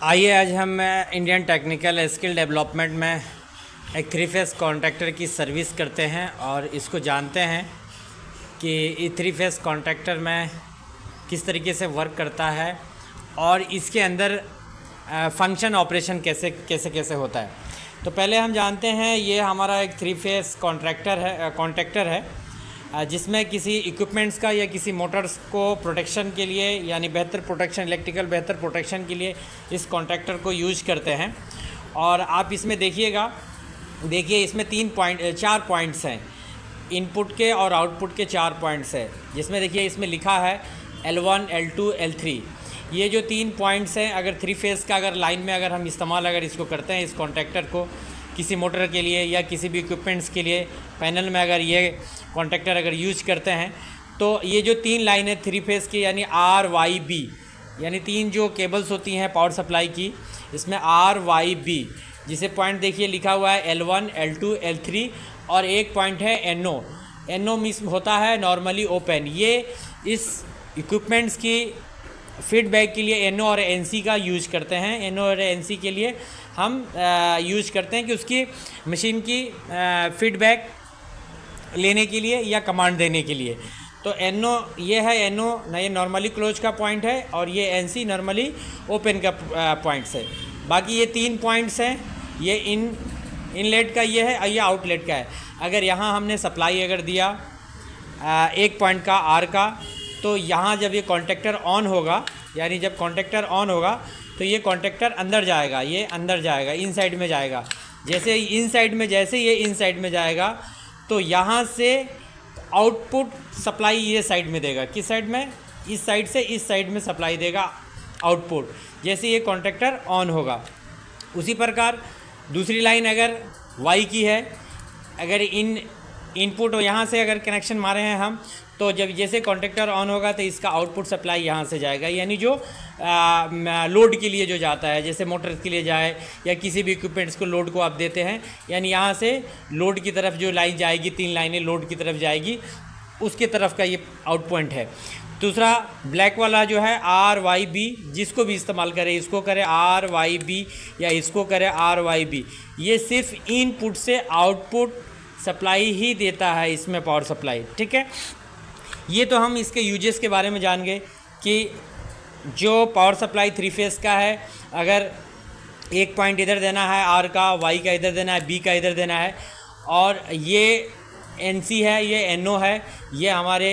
आइए आज हम इंडियन टेक्निकल स्किल डेवलपमेंट में एक 3 फेस कॉन्ट्रैक्टर की सर्विस करते हैं और इसको जानते हैं कि ये 3 फेस कॉन्ट्रैक्टर में किस तरीके से वर्क करता है और इसके अंदर फंक्शन ऑपरेशन कैसे कैसे कैसे होता है। तो पहले हम जानते हैं ये हमारा एक 3 फेस कॉन्ट्रैक्टर है जिसमें किसी इक्विपमेंट्स का या किसी मोटर्स को प्रोटेक्शन के लिए यानी बेहतर प्रोटेक्शन इलेक्ट्रिकल बेहतर प्रोटेक्शन के लिए इस कॉन्ट्रैक्टर को यूज करते हैं। और आप इसमें देखिए इसमें 4 पॉइंट्स हैं, इनपुट के और आउटपुट के 4 पॉइंट्स हैं, जिसमें देखिए इसमें लिखा है L1 L2 L3। ये जो 3 पॉइंट्स हैं अगर 3 फेस का अगर लाइन में अगर हम इस्तेमाल अगर इसको करते हैं इस कॉन्ट्रैक्टर को किसी मोटर के लिए या किसी भी इक्विपमेंट्स के लिए पैनल में अगर ये कॉन्ट्रैक्टर अगर यूज करते हैं तो ये जो 3 लाइन है 3 फेस की यानी RYB यानी 3 जो केबल्स होती हैं पावर सप्लाई की, इसमें RYB जिसे पॉइंट देखिए लिखा हुआ है L1 L2 L3 और एक पॉइंट है NO मिस होता है नॉर्मली ओपन। ये इस इक्विपमेंट्स की फीडबैक के लिए NO और NC का यूज करते हैं। NO और NC के लिए हम यूज करते हैं कि उसकी मशीन की फीडबैक लेने के लिए या कमांड देने के लिए। तो NO ये है NO ना, ये नॉर्मली क्लोज का पॉइंट है और ये NC नॉर्मली ओपन का पॉइंट्स है। बाकी ये 3 पॉइंट्स हैं, ये इनलेट का ये है और ये आउटलेट का है। अगर यहाँ हमने सप्लाई अगर दिया एक पॉइंट का R का, तो यहाँ जब ये कॉन्ट्रैक्टर ऑन होगा यानी जब कॉन्ट्रैक्टर ऑन होगा तो ये कॉन्ट्रैक्टर अंदर जाएगा, ये अंदर जाएगा, इन साइड में जाएगा। जैसे ये इन साइड में जाएगा तो यहाँ से आउटपुट सप्लाई ये साइड में देगा। किस साइड में? इस साइड से इस साइड में सप्लाई देगा आउटपुट जैसे ये कॉन्ट्रैक्टर ऑन होगा। उसी प्रकार दूसरी लाइन अगर Y की है, अगर इनपुट यहाँ से अगर कनेक्शन मारे हैं हम तो जब जैसे कॉन्ट्रैक्टर ऑन होगा तो इसका आउटपुट सप्लाई यहाँ से जाएगा, यानी जो लोड के लिए जो जाता है, जैसे मोटर के लिए जाए या किसी भी इक्विपमेंट्स को लोड को आप देते हैं, यानी यहाँ से लोड की तरफ जो लाइन जाएगी, 3 लाइनें लोड की तरफ जाएगी, उसके तरफ का ये आउट पॉइंट है। दूसरा ब्लैक वाला जो है RYB, जिसको भी इस्तेमाल करें, इसको करें RYB या इसको करें RYB, ये सिर्फ इनपुट से आउटपुट सप्लाई ही देता है इसमें पावर सप्लाई। ठीक है, ये तो हम इसके यूजेस के बारे में जान गए कि जो पावर सप्लाई 3 फेस का है, अगर एक पॉइंट इधर देना है R का, Y का इधर देना है, B का इधर देना है, और ये NC है, ये NO है, ये हमारे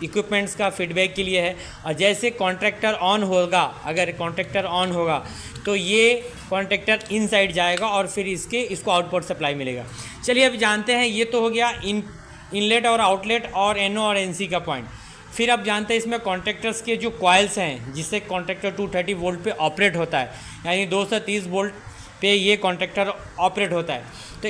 इक्विपमेंट्स का फीडबैक के लिए है। और जैसे कॉन्ट्रैक्टर ऑन होगा, अगर कॉन्ट्रैक्टर ऑन होगा तो ये कॉन्ट्रैक्टर इनसाइड जाएगा और फिर इसको आउटपुट सप्लाई मिलेगा। चलिए अब जानते हैं, ये तो हो गया इनलेट और आउटलेट और NO और NC का पॉइंट। फिर अब जानते हैं इसमें कॉन्ट्रैक्टर्स के जो कॉइल्स हैं जिससे कॉन्ट्रैक्टर 230 वोल्ट पे ऑपरेट होता है, यानी 230 वोल्ट पे ये कॉन्ट्रैक्टर ऑपरेट होता है। तो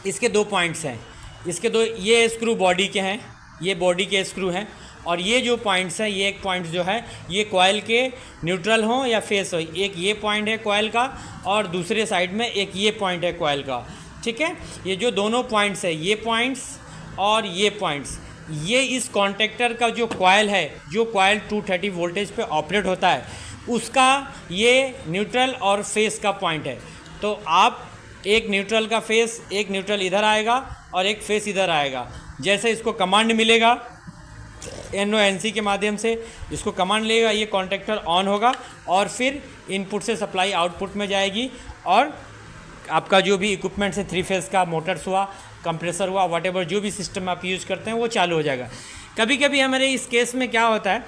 इसके 2 पॉइंट्स हैं, इसके 2 ये स्क्रू बॉडी के हैं, ये बॉडी के स्क्रू हैं, और ये जो पॉइंट्स हैं, ये एक पॉइंट जो है ये कॉइल के न्यूट्रल हो या फेस हो, एक ये पॉइंट है कॉइल का और दूसरे साइड में एक ये पॉइंट है कॉइल का। ठीक है, ये जो दोनों पॉइंट्स है, ये पॉइंट्स और ये पॉइंट्स, ये इस कॉन्ट्रैक्टर का जो कॉइल है, जो कॉइल 230 वोल्टेज पे ऑपरेट होता है, उसका ये न्यूट्रल और फेस का पॉइंट है। तो आप एक न्यूट्रल का फेस, एक न्यूट्रल इधर आएगा और एक फेस इधर आएगा। जैसे इसको कमांड मिलेगा NO NC के माध्यम से, इसको कमांड लेगा, ये कॉन्ट्रैक्टर ऑन होगा और फिर इनपुट से सप्लाई आउटपुट में जाएगी और आपका जो भी इक्विपमेंट्स है 3 फेस का, मोटर्स हुआ, कंप्रेसर हुआ, व्हाटएवर जो भी सिस्टम आप यूज़ करते हैं वो चालू हो जाएगा। कभी कभी हमारे इस केस में क्या होता है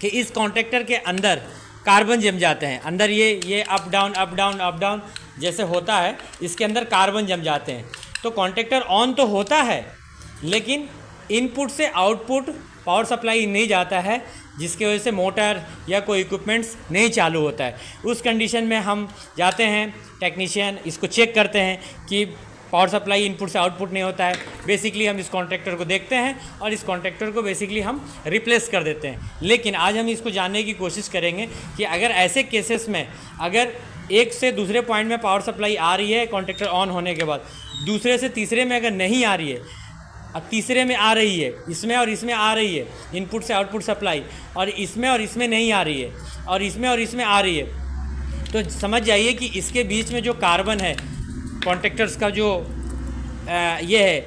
कि इस कॉन्ट्रैक्टर के अंदर कार्बन जम जाते हैं, अंदर ये अप डाउन जैसे होता है, इसके अंदर कार्बन जम जाते हैं। तो कॉन्ट्रैक्टर ऑन तो होता है लेकिन इनपुट से आउटपुट पावर सप्लाई नहीं जाता है, जिसकी वजह से मोटर या कोई इक्विपमेंट्स नहीं चालू होता है। उस कंडीशन में हम जाते हैं, टेक्नीशियन इसको चेक करते हैं कि पावर सप्लाई इनपुट से आउटपुट नहीं होता है। बेसिकली हम इस कॉन्ट्रैक्टर को देखते हैं और इस कॉन्ट्रैक्टर को बेसिकली हम रिप्लेस कर देते हैं। लेकिन आज हम इसको जानने की कोशिश करेंगे कि अगर ऐसे केसेस में अगर एक से दूसरे पॉइंट में पावर सप्लाई आ रही है कॉन्ट्रैक्टर ऑन होने के बाद, दूसरे से तीसरे में अगर नहीं आ रही है अब तीसरे में आ रही है, इसमें और इसमें आ रही है इनपुट से आउटपुट सप्लाई, और इसमें नहीं आ रही है, और इसमें आ रही है, तो समझ जाइए कि इसके बीच में जो कार्बन है, कॉन्टेक्टर्स का जो ये है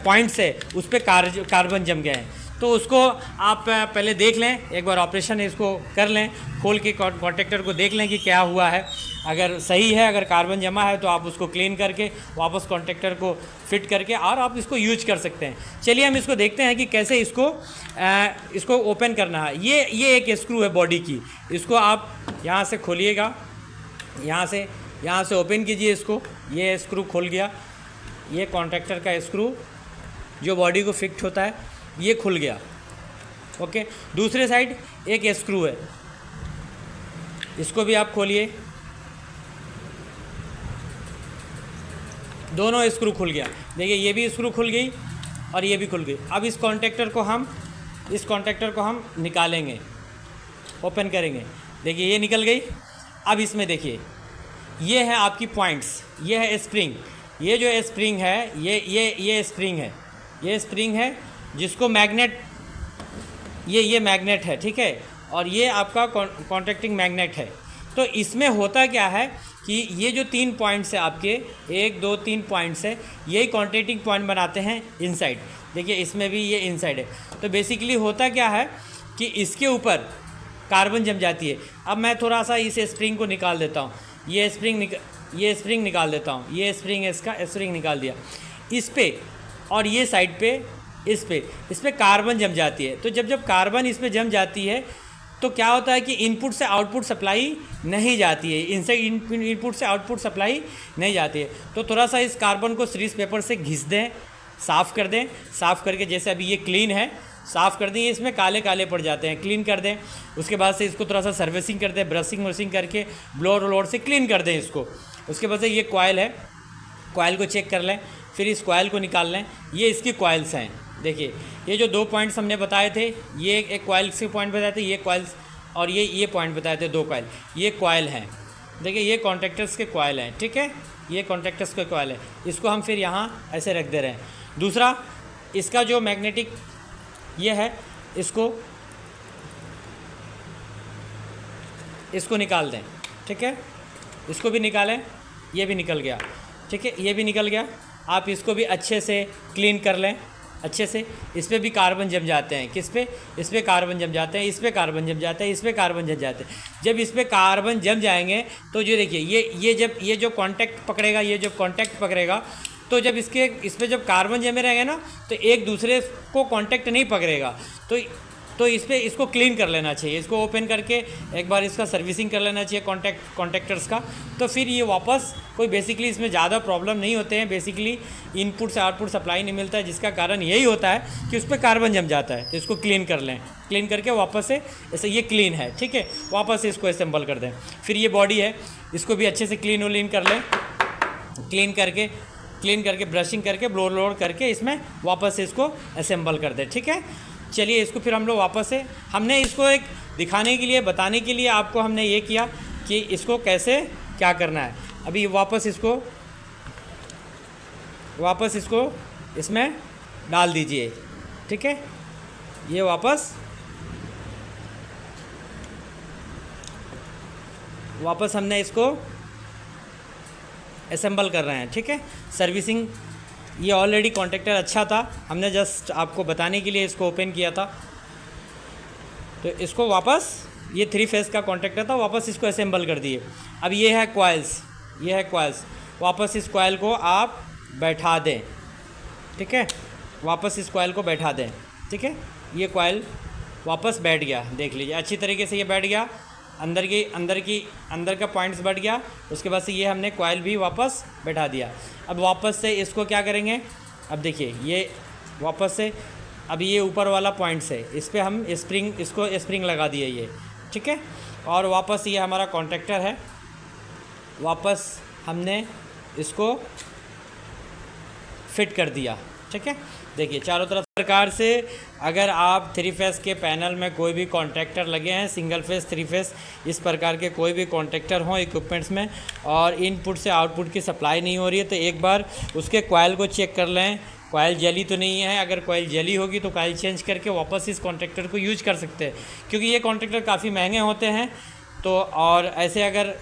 पॉइंट्स है, उस पर कार्बन जम गए हैं। तो उसको आप पहले देख लें, एक बार ऑपरेशन इसको कर लें, खोल के कॉन्टेक्टर को देख लें कि क्या हुआ है। अगर सही है, अगर कार्बन जमा है तो आप उसको क्लीन करके वापस कॉन्टेक्टर को फिट करके और आप इसको यूज कर सकते हैं। चलिए हम इसको देखते हैं कि कैसे इसको ओपन करना है। ये एक स्क्रू है बॉडी की, इसको आप यहाँ से खोलिएगा, यहाँ से ओपन कीजिए इसको। ये स्क्रू खुल गया, ये कॉन्टेक्टर का स्क्रू जो बॉडी को फिक्स होता है ये खुल गया। ओके, दूसरे साइड एक स्क्रू है, इसको भी आप खोलिए, दोनों स्क्रू खुल गया। देखिए ये भी स्क्रू खुल गई और ये भी खुल गई। अब इस कॉन्टेक्टर को हम निकालेंगे, ओपन करेंगे। देखिए ये निकल गई। अब इसमें देखिए ये है आपकी पॉइंट्स, ये है स्प्रिंग, ये जो स्प्रिंग है ये स्प्रिंग है जिसको मैग्नेट, ये मैग्नेट है, ठीक है, और ये आपका कॉन्टैक्टिंग मैग्नेट है। तो इसमें होता क्या है कि ये जो 3 पॉइंट्स है आपके, 1 2 3 पॉइंट्स है, यही कॉन्टैक्टिंग पॉइंट बनाते हैं इनसाइड। देखिए इसमें भी ये इनसाइड है। तो बेसिकली होता क्या है कि इसके ऊपर कार्बन जम जाती है। अब मैं थोड़ा सा इस स्प्रिंग को निकाल देता हूँ, ये स्प्रिंग निकाल देता हूँ, ये स्प्रिंग है, इसका स्प्रिंग निकाल दिया। इस पे और ये साइड पे इस पे कार्बन जम जाती है। तो जब कार्बन इस पे जम जाती है तो क्या होता है कि इनपुट से आउटपुट सप्लाई नहीं जाती है, इनसे इनपुट से आउटपुट सप्लाई नहीं जाती है। तो थोड़ा सा इस कार्बन को सीरीज पेपर से घिस दें, साफ़ कर दें। साफ़ करके जैसे अभी ये क्लीन है, साफ़ कर दें, इसमें काले काले पड़ जाते हैं, क्लीन कर दें। उसके बाद से इसको थोड़ा सा सर्विसिंग कर दें, ब्रशिंग करके ब्लोअर से क्लीन कर दें इसको। उसके बाद से ये कॉयल है, कॉयल को चेक कर लें, फिर इस कॉयल को निकाल लें। ये इसकी कॉइल्स हैं। देखिए ये जो 2 पॉइंट्स हमने बताए थे, ये एक कॉइल से पॉइंट बताए थे, ये कॉइल्स, और ये पॉइंट बताए थे 2 कॉइल, ये कॉइल हैं। देखिए ये कॉन्टैक्टर्स के कॉइल हैं, ठीक है, ये कॉन्टैक्टर्स के कॉइल है। इसको हम फिर यहाँ ऐसे रख दे रहे हैं। दूसरा इसका जो मैग्नेटिक ये है, इसको निकाल दें, ठीक है, इसको भी निकालें। ये भी निकल गया, ठीक है, ये भी निकल गया। आप इसको भी अच्छे से क्लीन कर लें, अच्छे से। इस पर भी कार्बन जम जाते हैं, किस पे, इस पर कार्बन जम जाते हैं, इस पर कार्बन जम जाते हैं, इस पर कार्बन जम जाते हैं। जब इस पर कार्बन जम जाएंगे तो जो देखिए ये जो कांटेक्ट पकड़ेगा, तो जब इस पर जब कार्बन जमे रहेंगे ना, तो एक दूसरे को कांटेक्ट नहीं पकड़ेगा। तो इसको क्लीन कर लेना चाहिए, इसको ओपन करके एक बार इसका सर्विसिंग कर लेना चाहिए कॉन्टैक्टर्स का। तो फिर ये वापस कोई बेसिकली इसमें ज़्यादा प्रॉब्लम नहीं होते हैं। बेसिकली इनपुट से आउटपुट सप्लाई नहीं मिलता है, जिसका कारण यही होता है कि उस पर कार्बन जम जाता है। तो इसको क्लीन कर लें, क्लीन करके वापस से ऐसे, ये क्लीन है, ठीक है, वापस से इसको असेंबल कर दें। फिर ये बॉडी है, इसको भी अच्छे से क्लीन कर लें। क्लीन करके ब्रशिंग करके ब्लोअर करके इसमें वापस से इसको असेंबल कर दें, ठीक है। चलिए इसको फिर हम लोग वापस से, हमने इसको एक दिखाने के लिए, बताने के लिए आपको हमने ये किया कि इसको कैसे क्या करना है। अभी वापस इसको इसमें डाल दीजिए, ठीक है। ये वापस हमने इसको असेंबल कर रहे हैं, ठीक है। सर्विसिंग, ये ऑलरेडी कॉन्टैक्टर अच्छा था, हमने जस्ट आपको बताने के लिए इसको ओपन किया था। तो इसको वापस, ये 3 फेज़ का कॉन्टैक्टर था, वापस इसको असेंबल कर दिए। अब ये है कॉइल्स, वापस इस कॉइल को आप बैठा दें, ठीक है, वापस इस कॉइल को बैठा दें, ठीक है। ये कॉइल वापस बैठ गया, देख लीजिए अच्छी तरीके से ये बैठ गया, अंदर का पॉइंट्स बढ़ गया। उसके बाद से ये हमने कॉइल भी वापस बैठा दिया। अब वापस से इसको क्या करेंगे, अब देखिए ये वापस से, अब ये ऊपर वाला पॉइंट्स है, इस पर हम स्प्रिंग लगा दिए ये, ठीक है। और वापस ये हमारा कॉन्टैक्टर है, वापस हमने इसको फिट कर दिया, ठीक है। देखिए चारों तरफ प्रकार से, अगर आप 3 फेज़ के पैनल में कोई भी कॉन्टैक्टर लगे हैं, सिंगल फेज़ 3 फेज़, इस प्रकार के कोई भी कॉन्टैक्टर हों इक्विपमेंट्स में, और इनपुट से आउटपुट की सप्लाई नहीं हो रही है, तो एक बार उसके कॉइल को चेक कर लें कॉइल जली तो नहीं है। अगर कॉइल जली होगी तो कॉइल चेंज करके वापस इस कॉन्ट्रैक्टर को यूज कर सकते हैं, क्योंकि ये कॉन्ट्रैक्टर काफ़ी महंगे होते हैं। तो और ऐसे अगर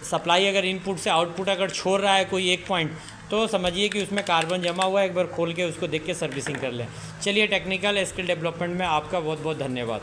सप्लाई अगर इनपुट से आउटपुट अगर छोड़ रहा है कोई एक पॉइंट, तो समझिए कि उसमें कार्बन जमा हुआ है, एक बार खोल के उसको देख के सर्विसिंग कर लें। चलिए, टेक्निकल स्किल डेवलपमेंट में आपका बहुत बहुत धन्यवाद।